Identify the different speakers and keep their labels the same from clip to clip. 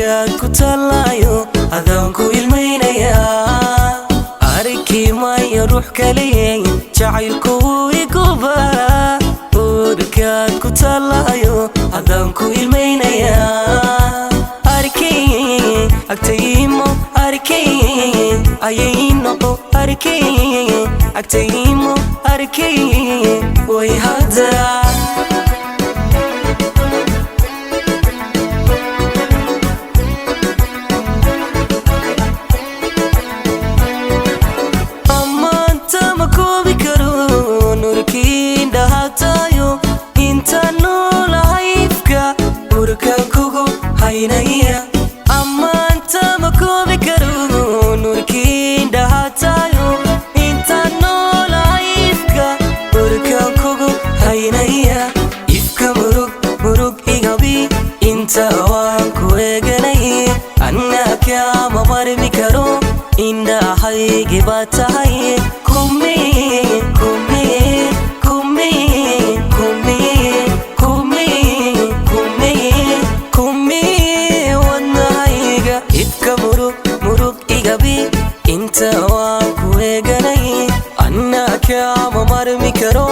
Speaker 1: urkaad ku taalayo adaan ku ilmaynaya arki maayo ruux kale jacaylku iguba urkaad ku taalayo adaan ku ilmaynaya arki agtaymo arki ayayno arki agtaymo arki way hada ammaanta ma koobi karo nuurkiin dhahatayo inta noolahay ifka urkaan kugu haynaya ifka murug igabi inta waan ku eeganay anna kaama marmi karo indhahaygi baa tahay inta waan ku eeganay anna kaama marmi karo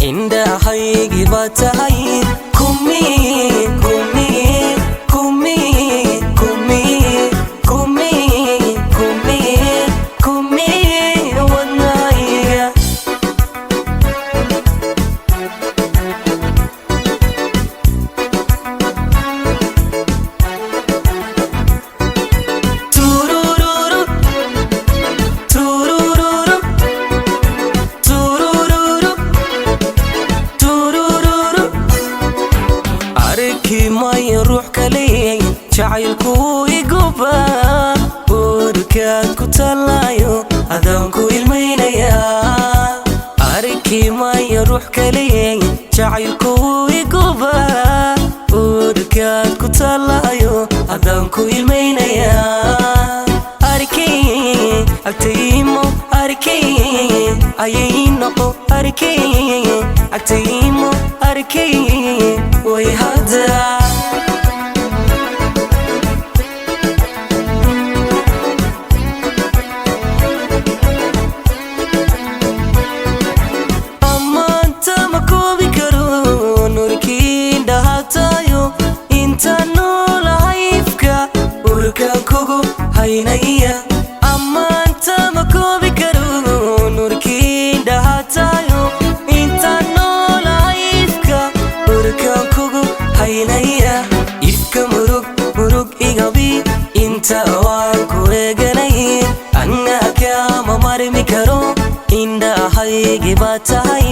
Speaker 1: indhahaygi baa tahay wadnahayga mayo ruux kale jacaylku iguba urkaad ku taalayo adaan ku ilmaynaya arki maayo ruux kale jacaylku iguba urkaad ku taalayo adaan ku ilmaynaya arki agtaymo arki ayayno arki agtaymo arki way hada ammaanta ma koobi karo nuurkiin dhahatayo inta noolahay ifka urkaan kugu haynaya ifka murug igabi inta waan ku eeganay anna kaama marmi karo indhahaygi baa tahay